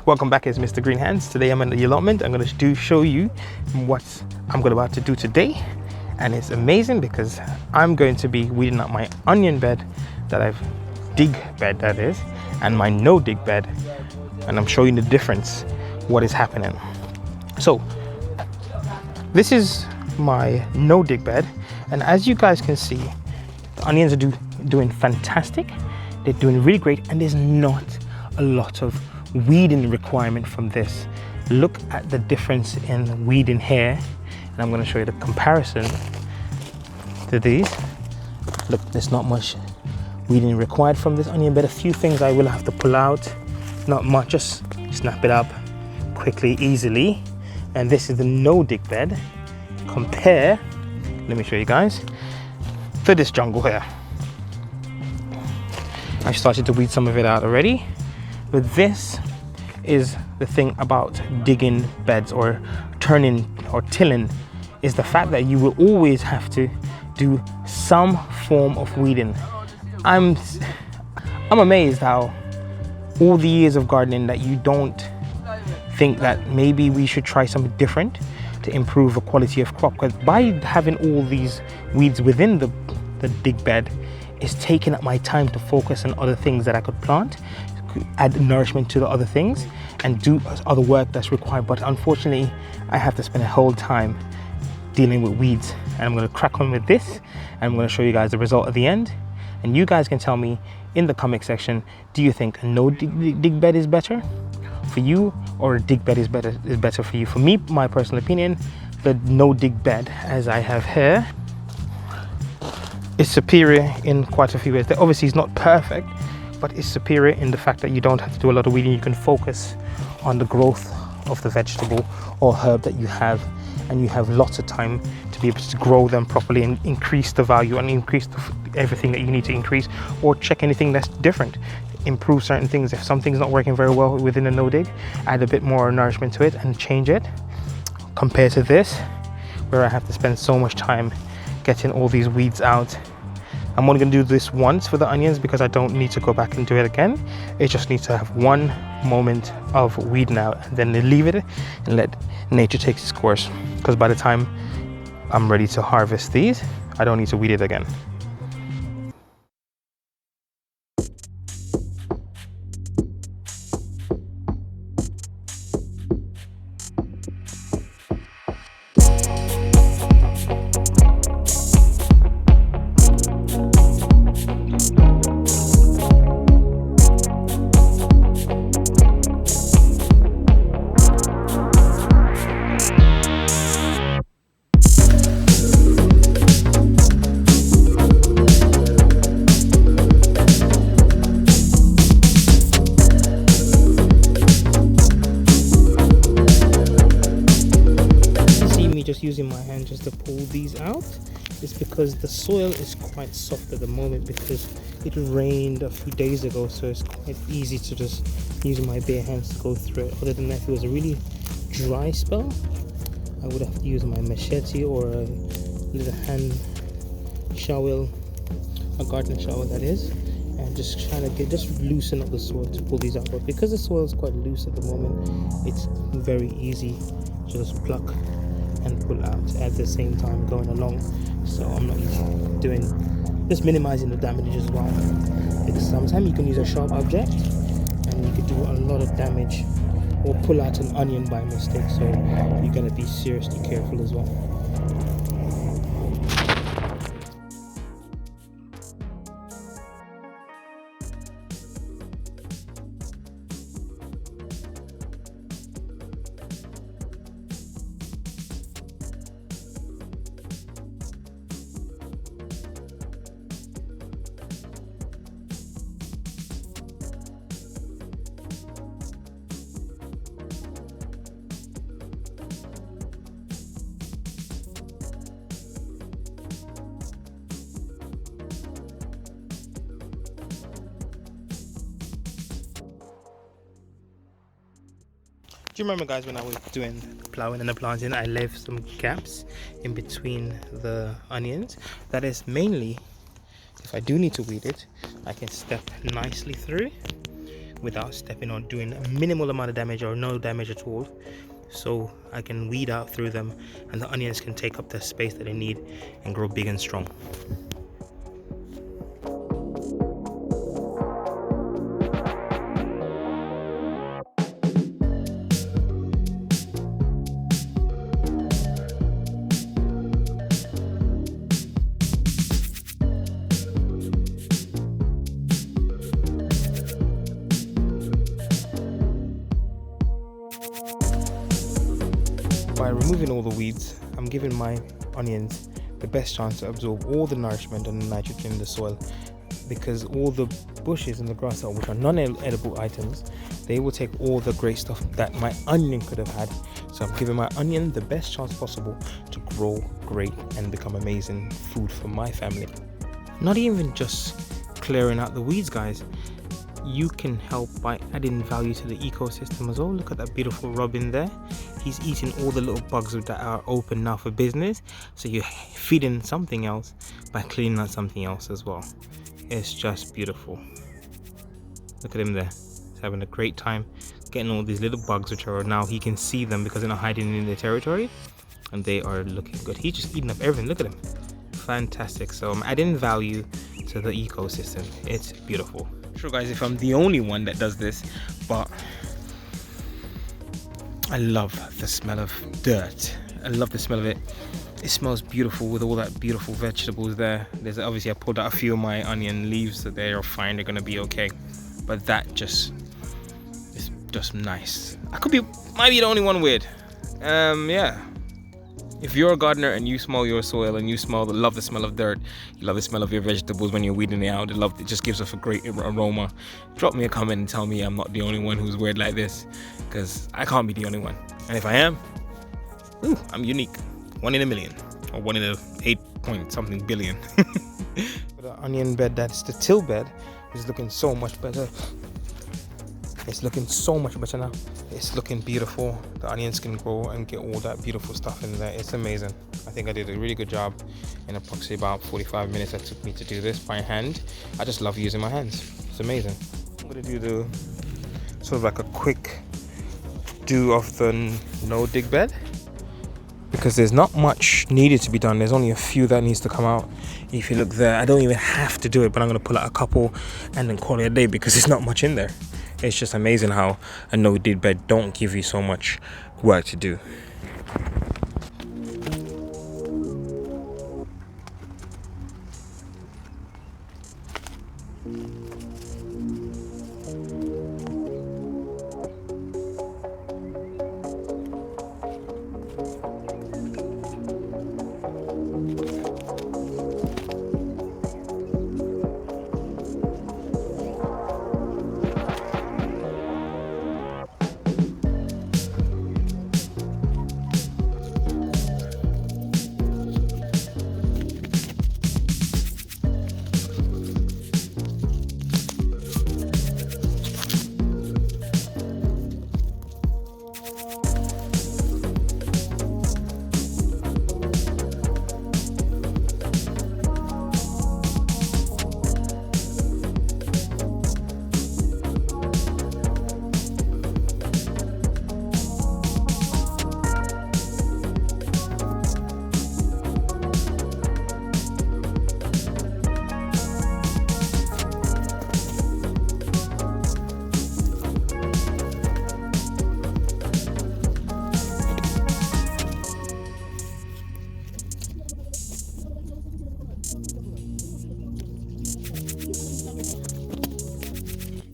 Welcome back, it's Mr. Green Hands. Today I'm in the allotment. I'm going to show you what I'm about to do today, and it's amazing because I'm going to be weeding up my onion bed dig bed that is, and my no dig bed, and I'm showing the difference, what is happening. So this is my no dig bed, and as you guys can see, the onions are doing fantastic. They're doing really great, and there's not a lot of weeding requirement from this. Look at the difference in weeding here, and I'm going to show you the comparison to these. Look, there's not much weeding required from this onion bed. A few things I will have to pull out, not much, just snap it up quickly, easily. And this is the no dig bed. Compare, let me show you guys, to this jungle here. I started to weed some of it out already, but this is the thing about digging beds or turning or tilling, is the fact that you will always have to do some form of weeding. I'm amazed how all the years of gardening that you don't think that maybe we should try something different to improve the quality of crop, because by having all these weeds within the dig bed, is taking up my time to focus on other things that I could plant, add nourishment to the other things, and do other work that's required. But unfortunately, I have to spend a whole time dealing with weeds. And I'm going to crack on with this, and I'm going to show you guys the result at the end. And you guys can tell me in the comment section, do you think a no dig bed is better for you, or a dig bed is better for you? For me, my personal opinion, the no dig bed, as I have here, is superior in quite a few ways. Obviously it's not perfect, but it's superior in the fact that you don't have to do a lot of weeding. You can focus on the growth of the vegetable or herb that you have, and you have lots of time to be able to grow them properly and increase the value and increase everything that you need to increase, or check anything that's different, improve certain things. If something's not working very well within a no dig, add a bit more nourishment to it and change it, compared to this where I have to spend so much time getting all these weeds out. I'm only going to do this once for the onions because I don't need to go back and do it again. It just needs to have one moment of weeding out, and then leave it and let nature take its course, because by the time I'm ready to harvest these, I don't need to weed it again. Just using my hand just to pull these out is because the soil is quite soft at the moment, because it rained a few days ago, so it's quite easy to just use my bare hands to go through it. Other than that, if it was a really dry spell, I would have to use my machete or a little hand shovel, a garden shovel that is, and just trying to just loosen up the soil to pull these out. But because the soil is quite loose at the moment, it's very easy to just pluck and pull out at the same time going along. So I'm not just minimizing the damage as well, because sometimes you can use a sharp object and you could do a lot of damage or pull out an onion by mistake, so you gotta be seriously careful as well. Do you remember, guys, when I was doing plowing and the planting, I left some gaps in between the onions? That is mainly, if I do need to weed it, I can step nicely through without stepping on, doing a minimal amount of damage or no damage at all. So I can weed out through them and the onions can take up the space that they need and grow big and strong. By removing all the weeds, I'm giving my onions the best chance to absorb all the nourishment and the nitrogen in the soil, because all the bushes and the grass, which are non-edible items, they will take all the great stuff that my onion could have had. So I'm giving my onion the best chance possible to grow great and become amazing food for my family. Not even just clearing out the weeds, guys. You can help by adding value to the ecosystem as well. Look at that beautiful robin there. He's eating all the little bugs that are open now for business. So you're feeding something else by cleaning out something else as well. It's just beautiful. Look at him there. He's having a great time getting all these little bugs, which are now he can see them because they're not hiding in their territory, and they are looking good. He's just eating up everything. Look at him. Fantastic. So I'm adding value to the ecosystem. It's beautiful. I'm sure, guys, if I'm the only one that does this, but I love the smell of dirt. I love the smell of it. It smells beautiful with all that beautiful vegetables there. There's obviously, I pulled out a few of my onion leaves, so they are fine, they're gonna be okay. But that just is just nice. Might be the only one weird. Yeah. If you're a gardener and you smell your soil and you love the smell of dirt, you love the smell of your vegetables when you're weeding it out, it just gives off a great aroma. Drop me a comment and tell me I'm not the only one who's weird like this, because I can't be the only one. And if I am, I'm unique. 1 in a million, or 1 in a 8 point something billion. The onion bed, that's the till bed, is looking so much better. It's looking so much better now. It's looking beautiful. The onions can grow and get all that beautiful stuff in there. It's amazing. I think I did a really good job in approximately about 45 minutes that took me to do this by hand. I just love using my hands. It's amazing. I'm gonna do the sort of like a quick do of the no dig bed, because there's not much needed to be done. There's only a few that needs to come out. If you look there, I don't even have to do it, but I'm gonna pull out a couple and then call it a day because there's not much in there. It's just amazing how a no-dig bed don't give you so much work to do.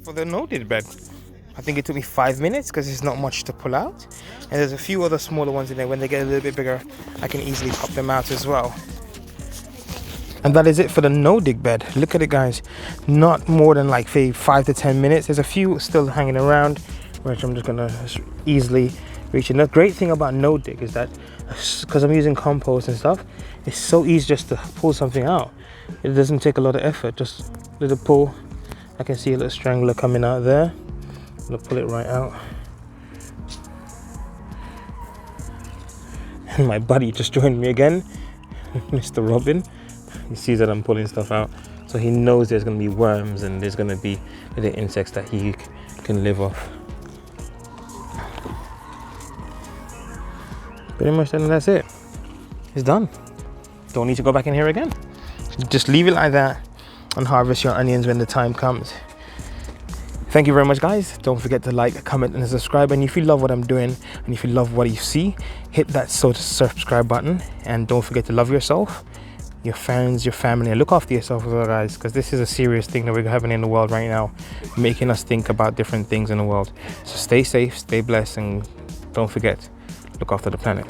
For the no-dig bed, I think it took me 5 minutes because there's not much to pull out, and there's a few other smaller ones in there. When they get a little bit bigger, I can easily pop them out as well. And that is it for the no-dig bed. Look at it, guys. Not more than like 5 to 10 minutes. There's a few still hanging around, which I'm just gonna easily reach. And the great thing about no-dig is that because I'm using compost and stuff, it's so easy just to pull something out. It doesn't take a lot of effort, just a little pull. I can see a little strangler coming out there. I'm gonna pull it right out. And my buddy just joined me again, Mr. Robin. He sees that I'm pulling stuff out, so he knows there's gonna be worms and there's gonna be little insects that he can live off. Pretty much then that's it. It's done. Don't need to go back in here again. Just leave it like that and harvest your onions when the time comes. Thank you very much, guys. Don't forget to like, comment, and subscribe. And if you love what I'm doing and if you love what you see, hit that subscribe button. And don't forget to love yourself, your friends, your family, and look after yourself as well, guys, because this is a serious thing that we're having in the world right now, making us think about different things in the world. So stay safe, stay blessed, and don't forget, look after the planet.